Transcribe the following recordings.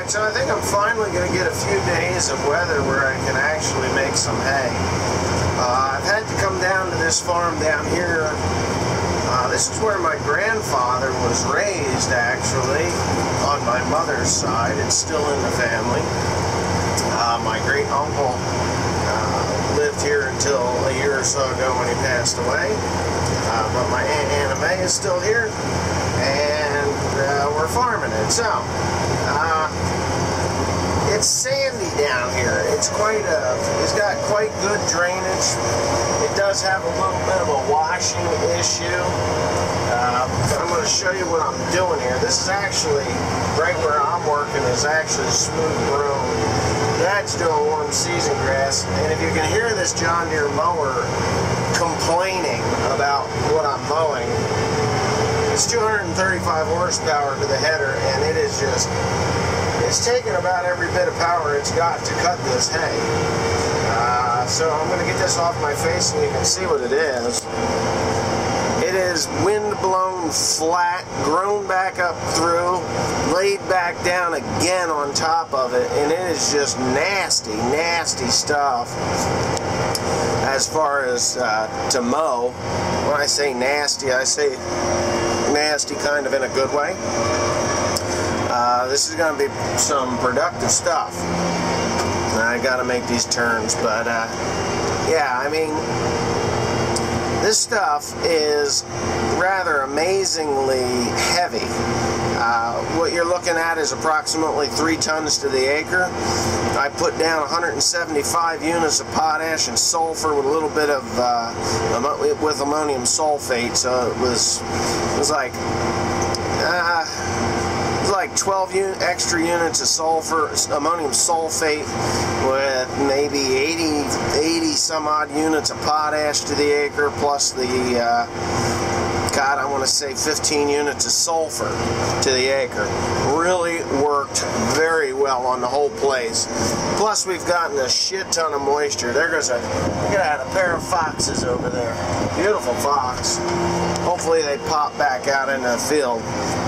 Alright, so I think I'm finally going to get a few days of weather where I can actually make some hay. I've had to come down to this farm down here. This is where my grandfather was raised, actually, on my mother's side. It's still in the family. My great-uncle lived here until a year or so ago when he passed away. But my Aunt Anna May is still here, and we're farming it. So, it's sandy down here. It's got quite good drainage. It does have a little bit of a washing issue. But I'm going to show you what I'm doing here. This is actually, right where I'm working, is actually smooth brome. That's doing warm season grass. And if you can hear this John Deere mower complaining about what I'm mowing, it's 235 horsepower to the header, and it is just, it's taking about every bit of power it's got to cut this hay. So I'm going to get this off my face and you can see what it is. It is wind-blown flat, grown back up through, laid back down again on top of it, and it is just nasty, nasty stuff as far as to mow. When I say nasty, I say nasty kind of in a good way. This is going to be some productive stuff. I got to make these turns, but yeah, I mean, this stuff is rather amazingly heavy. What you're looking at is approximately 3 tons to the acre. I put down 175 units of potash and sulfur with a little bit of with ammonium sulfate, so it was like 12 extra units of sulfur, ammonium sulfate, with maybe 80 some odd units of potash to the acre, plus the, God, I want to say 15 units of sulfur to the acre. Really worked very well on the whole place. Plus we've gotten a shit ton of moisture. There goes look at a pair of foxes over there. Beautiful fox. Hopefully they pop back out in the field.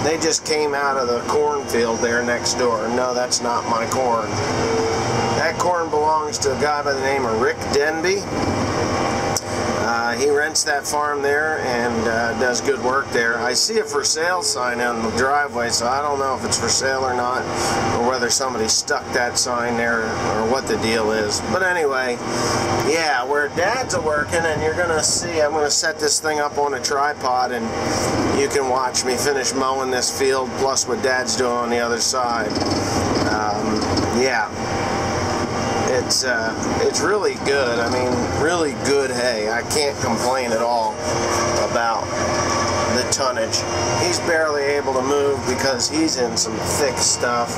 They just came out of the cornfield there next door. No, that's not my corn. That corn belongs to a guy by the name of Rick Denby. He rents that farm there and does good work there. I see a for sale sign on the driveway, so I don't know if it's for sale or not, or whether somebody stuck that sign there or what the deal is. But anyway, yeah, where Dad's working, and you're going to see, I'm going to set this thing up on a tripod and you can watch me finish mowing this field, plus what Dad's doing on the other side. Yeah. It's really good. I mean, really good hay. I can't complain at all about the tonnage. He's barely able to move because he's in some thick stuff.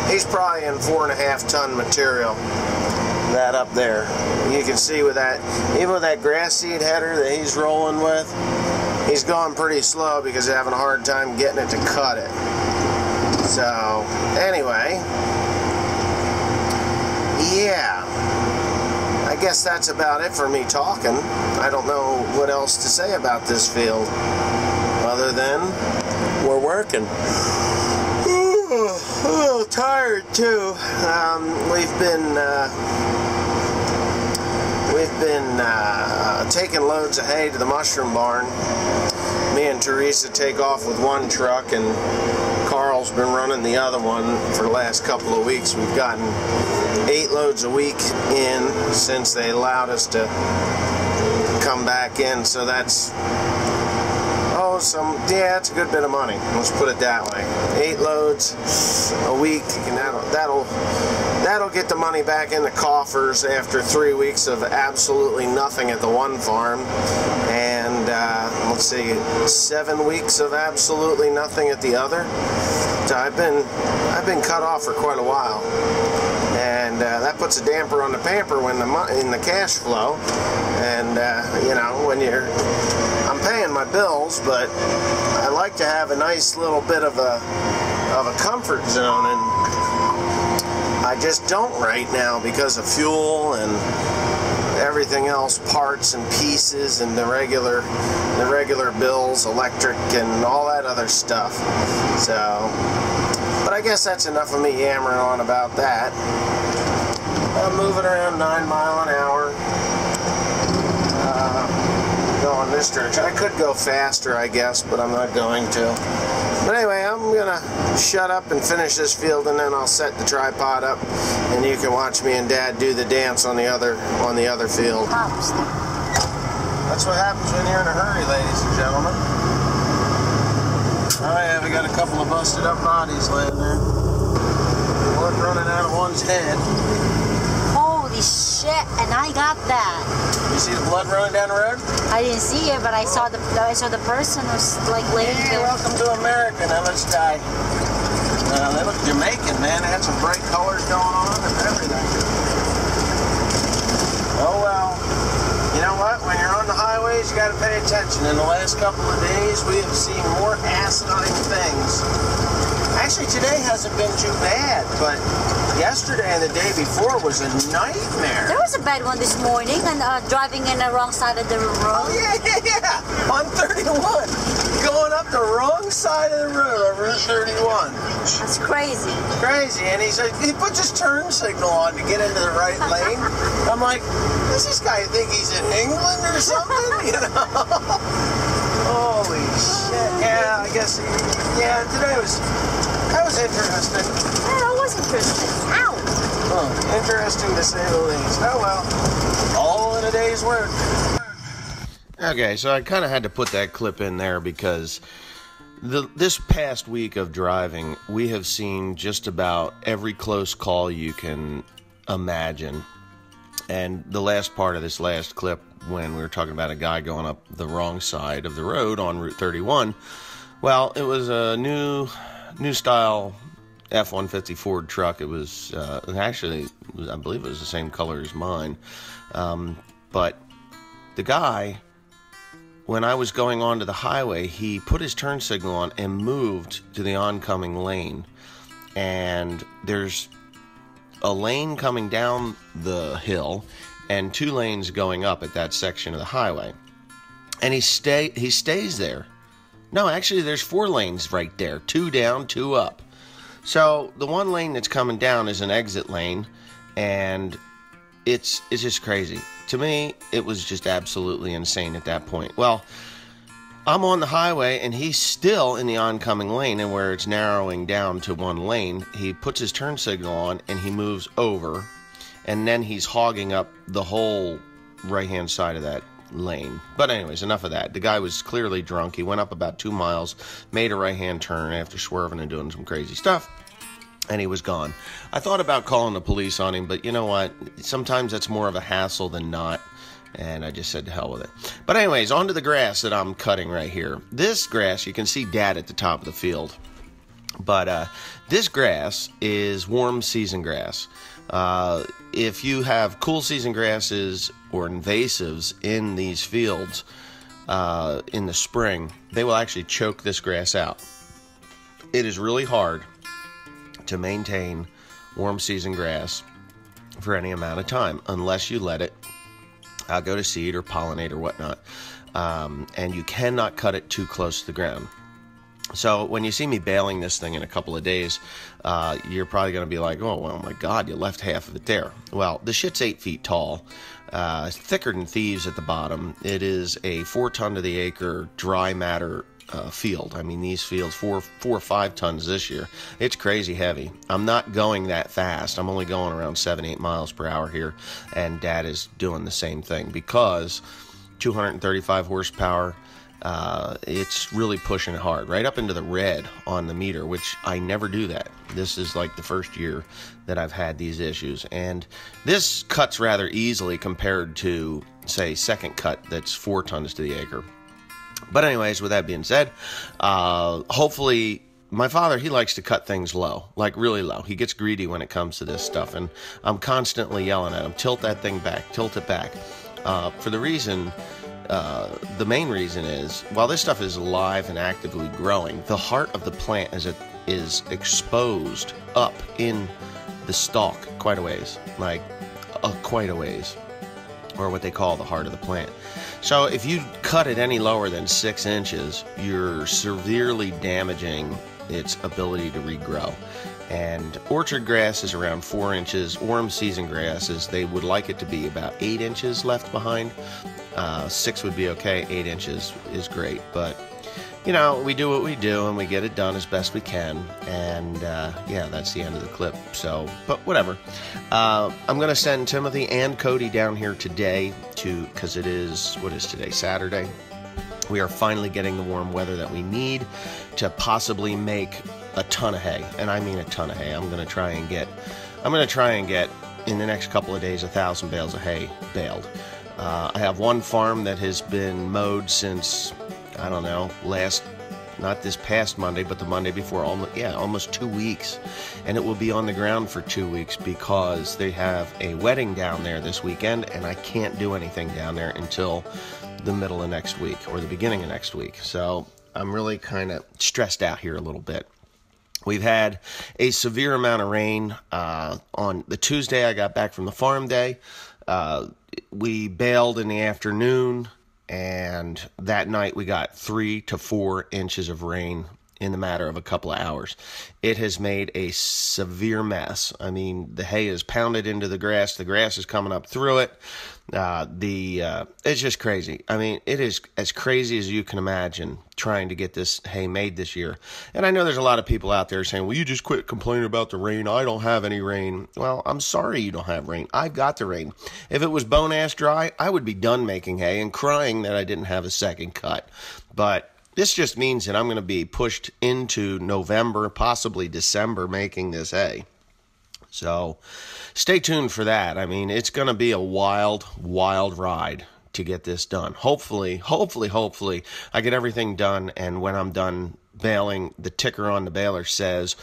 He's probably in 4.5 ton material. That up there. You can see with that, even with that grass seed header that he's rolling with, he's going pretty slow because he's having a hard time getting it to cut it. So, anyway, yeah, I guess that's about it for me talking. I don't know what else to say about this field other than we're working. A little tired too. We've been taking loads of hay to the mushroom barn. Me and Teresa take off with one truck, and Carl's been running the other one for the last couple of weeks. We've gotten 8 loads a week in since they allowed us to come back in, so that's, yeah, it's a good bit of money. Let's put it that way. 8 loads a week, and that'll get the money back in the coffers after 3 weeks of absolutely nothing at the one farm, and let's see, 7 weeks of absolutely nothing at the other. So I've been cut off for quite a while, and that puts a damper on the pamper when in the cash flow. And you know, when I'm paying my bills, but I like to have a nice little bit of a comfort zone, and I just don't right now because of fuel and everything else, parts and pieces, and the regular bills, electric and all that other stuff. So, But I guess that's enough of me yammering on about that. I'm moving around 9 miles an hour. Going this direction. I could go faster, I guess, but I'm not going to. But anyway, I'm gonna shut up and finish this field, and then I'll set the tripod up, and you can watch me and Dad do the dance on the other field. That's what happens when you're in a hurry, ladies and gentlemen. Oh yeah, we got a couple of busted up bodies laying there. Blood running out of one's head. Holy shit! And I got that. You see the blood running down the road? I didn't see it, but I saw the person was like laying there. Welcome to America. Now let's die. They look Jamaican, man. They had some bright colors going on and everything. Oh well. You know what? When you're on the highways, you got to pay attention. In the last couple of days, we have seen more asinine things. Actually, today hasn't been too bad, but yesterday and the day before was a nightmare. There was a bad one this morning, and driving in the wrong side of the road. Oh, yeah. On 31. Going up the wrong side of the road on Route 31. That's crazy. Crazy. And he puts his turn signal on to get into the right lane. I'm like, does this guy think he's in England or something? You know? Holy shit. Yeah, I guess. Yeah, that was interesting. Yeah, that was interesting. Ow. Oh, interesting to say the least. Oh well. All in a day's work. Okay, so I kind of had to put that clip in there because this past week of driving, we have seen just about every close call you can imagine. And the last part of this last clip, when we were talking about a guy going up the wrong side of the road on Route 31, well, it was a new style F-150 Ford truck. It was actually, I believe it was the same color as mine. But the guy, when I was going onto the highway, he put his turn signal on and moved to the oncoming lane. And there's a lane coming down the hill and 2 lanes going up at that section of the highway. And he stays there. No, actually, there's 4 lanes right there. 2 down, 2 up. So the one lane that's coming down is an exit lane, and it's just crazy. To me, it was just absolutely insane at that point. Well, I'm on the highway, and he's still in the oncoming lane, and where it's narrowing down to 1 lane, he puts his turn signal on, and he moves over, and then he's hogging up the whole right-hand side of that lane. But anyways, enough of that. The guy was clearly drunk. He went up about 2 miles, made a right-hand turn after swerving and doing some crazy stuff, and he was gone. I thought about calling the police on him, but you know what? Sometimes that's more of a hassle than not, and I just said to hell with it. But anyways, onto the grass that I'm cutting right here. This grass, you can see Dad at the top of the field, but this grass is warm season grass. If you have cool season grasses or invasives in these fields in the spring, they will actually choke this grass out. It is really hard to maintain warm season grass for any amount of time unless you let it go to seed or pollinate or whatnot. And you cannot cut it too close to the ground. So when you see me baling this thing in a couple of days, you're probably going to be like, oh, well, my God, you left half of it there. Well, the shit's 8 feet tall, thicker than thieves at the bottom. It is a 4 ton to the acre dry matter field. I mean, these fields, 4 or 5 tons this year. It's crazy heavy. I'm not going that fast. I'm only going around 7-8 miles per hour here, and Dad is doing the same thing because 235 horsepower. It's really pushing it hard, right up into the red on the meter, which I never do that. This is like the first year that I've had these issues, and this cuts rather easily compared to, say, second cut that's 4 tons to the acre. But anyways, with that being said, hopefully my father, he likes to cut things low, like really low. He gets greedy when it comes to this stuff, and I'm constantly yelling at him, tilt that thing back, tilt it back, for the reason... the main reason is, while this stuff is alive and actively growing, the heart of the plant is exposed up in the stalk quite a ways, like quite a ways, or what they call the heart of the plant. So if you cut it any lower than 6 inches, you're severely damaging its ability to regrow. And orchard grass is around 4 inches. Orm season grasses, they would like it to be about 8 inches left behind. 6 would be okay, 8 inches is great. But, you know, we do what we do and we get it done as best we can. And, yeah, that's the end of the clip. So, but whatever. I'm going to send Timothy and Cody down here today because it is, what is today, Saturday? We are finally getting the warm weather that we need to possibly make a ton of hay, and I mean a ton of hay. I'm going to try and get in the next couple of days 1,000 bales of hay baled. I have one farm that has been mowed since, I don't know, not this past Monday, but the Monday before, almost 2 weeks, and it will be on the ground for 2 weeks because they have a wedding down there this weekend, and I can't do anything down there until the middle of next week or the beginning of next week. So I'm really kind of stressed out here a little bit. We've had a severe amount of rain. On the Tuesday I got back from the farm day. We baled in the afternoon, and that night we got 3 to 4 inches of rain in the matter of a couple of hours. It has made a severe mess. I mean, the hay is pounded into the grass is coming up through it. It's just crazy. I mean, it is as crazy as you can imagine trying to get this hay made this year. And I know there's a lot of people out there saying, well, you just quit complaining about the rain. I don't have any rain. Well, I'm sorry you don't have rain. I've got the rain. If it was bone-ass dry, I would be done making hay and crying that I didn't have a second cut. But this just means that I'm going to be pushed into November, possibly December, making this hay. So stay tuned for that. I mean, it's going to be a wild, wild ride to get this done. Hopefully, I get everything done, and when I'm done baling, the ticker on the baler says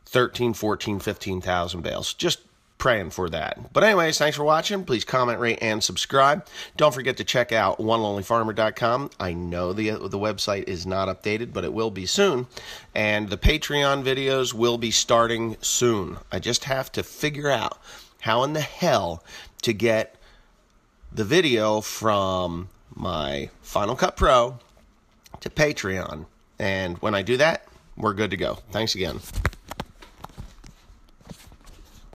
13, 14, 15,000 bales. Just praying for that. But anyways, thanks for watching. Please comment, rate, and subscribe. Don't forget to check out onelonelyfarmer.com. I know the website is not updated, but it will be soon. And the Patreon videos will be starting soon. I just have to figure out how in the hell to get the video from my Final Cut Pro to Patreon. And when I do that, we're good to go. Thanks again.